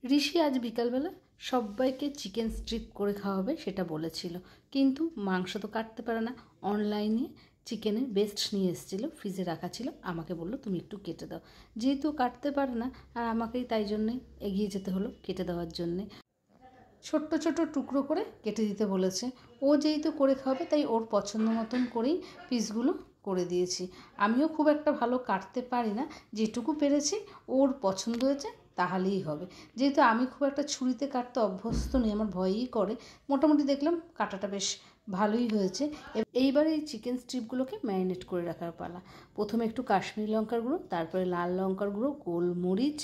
ঋষি আজ বিকালবেলা সবাইকে চিকেন স্ট্রিপ করে খাওয়াবে সেটা বলেছিল, কিন্তু মাংস তো কাটতে পারে না। অনলাইনে চিকেনের বেস্ট নিয়ে এসেছিলো, ফ্রিজে রাখা ছিল। আমাকে বললো তুমি একটু কেটে দাও, যেহেতু কাটতে পারে না আর আমাকেই তাই জন্যে এগিয়ে যেতে হলো কেটে দেওয়ার জন্যে। ছোট্ট ছোট্ট টুকরো করে কেটে দিতে বলেছে। ও যেহেতু করে খাবে তাই ওর পছন্দ মতন করেই পিসগুলো করে দিয়েছি। আমিও খুব একটা ভালো কাটতে পারি না, যেটুকু পেরেছি ওর পছন্দ হয়েছে তাহলেই হবে। যেহেতু আমি খুব একটা ছুরিতে কাটতে অভ্যস্ত নেই, আমার ভয়ই করে। মোটামুটি দেখলাম কাটাটা বেশ ভালোই হয়েছে। এইবার এই চিকেন স্ট্রিপগুলোকে ম্যারিনেট করে রাখার পালা। প্রথমে একটু কাশ্মীরি লঙ্কার গুঁড়ো, তারপরে লাল লঙ্কার গুঁড়ো, গোলমরিচ,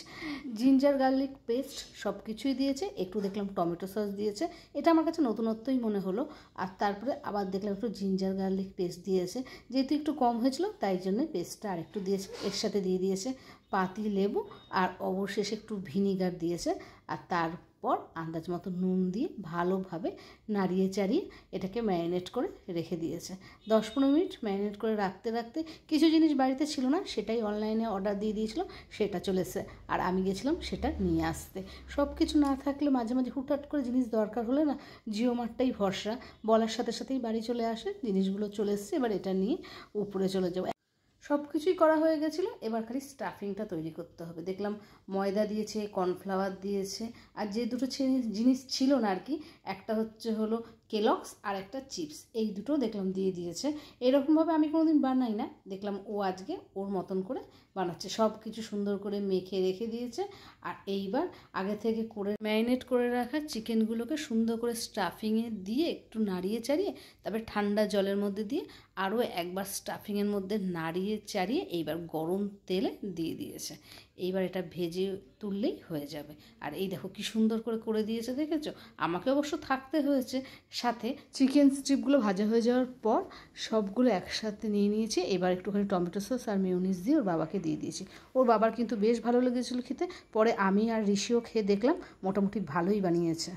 জিঞ্জার গার্লিক পেস্ট সব কিছুই দিয়েছে। একটু দেখলাম টমেটো সস দিয়েছে, এটা আমার কাছে নতুনত্বই মনে হলো। আর তারপরে আবার দেখলাম একটু জিঞ্জার গার্লিক পেস্ট দিয়েছে, যেহেতু একটু কম হয়েছিল তাই জন্য পেস্টটা আরেকটু দিয়েছে। এর সাথে দিয়ে দিয়েছে পাতি লেবু আর অবশেষে একটু ভিনিগার দিয়েছে। আর তারপর আন্দাজ মতো নুন দিয়ে ভালোভাবে নাড়িয়ে চাড়িয়ে এটাকে ম্যারিনেট করে রেখে দিয়েছে। 10-15 মিনিট ম্যারিনেট করে রাখতে রাখতে কিছু জিনিস বাড়িতে ছিল না, সেটাই অনলাইনে অর্ডার দিয়ে দিয়েছিল, সেটা চলে এসেছে। আর আমি গেছিলাম সেটা নিয়ে আসতে। সব কিছু না থাকলে মাঝে মাঝে হুটহাট করে জিনিস দরকার হলে না, জিও মার্টটাই ভরসা। বলার সাথে সাথেই বাড়ি চলে আসে, জিনিসগুলো চলে এসছে। এবার এটা নিয়ে উপরে চলে যাবো। সব কিছুই করা হয়ে গেছিলো, এবার খালি স্টাফিংটা তৈরি করতে হবে। দেখলাম ময়দা দিয়েছে, কর্নফ্লাওয়ার দিয়েছে, আর যে দুটো জিনিস ছিল না আর কি, একটা হচ্ছে হলো কেলগস আর একটা চিপস, এই দুটো দেখলাম দিয়ে দিয়েছে। এরকমভাবে আমি কোনোদিন বানাই না, দেখলাম ও আজকে ওর মতন করে বানাচ্ছে। সব কিছু সুন্দর করে মেখে রেখে দিয়েছে। আর এইবার আগে থেকে করে ম্যারিনেট করে রাখা চিকেনগুলোকে সুন্দর করে স্টাফিংয়ে দিয়ে একটু নাড়িয়ে চাড়িয়ে, তারপরে ঠান্ডা জলের মধ্যে দিয়ে আরও একবার স্টাফিংয়ের মধ্যে নাড়িয়ে চাড়িয়ে এইবার গরম তেলে দিয়ে দিয়েছে। এইবার এটা ভেজে তুললেই হয়ে যাবে। আর এই দেখো কি সুন্দর করে করে দিয়েছে, দেখেছো? আমাকে অবশ্য থাকতে হয়েছে সাথে। চিকেন স্ট্রিপগুলো ভাজা হয়ে যাওয়ার পর সবগুলো একসাথে নিয়ে নিয়েছি। এবার একটুখানি টমেটো সস আর মেয়োনিজ দিয়ে ওর বাবাকে দিয়ে দিয়েছি। ওর বাবার কিন্তু বেশ ভালো লেগেছিলো খেতে। পরে আমি আর ঋষিও খেয়ে দেখলাম মোটামুটি ভালোই বানিয়েছে।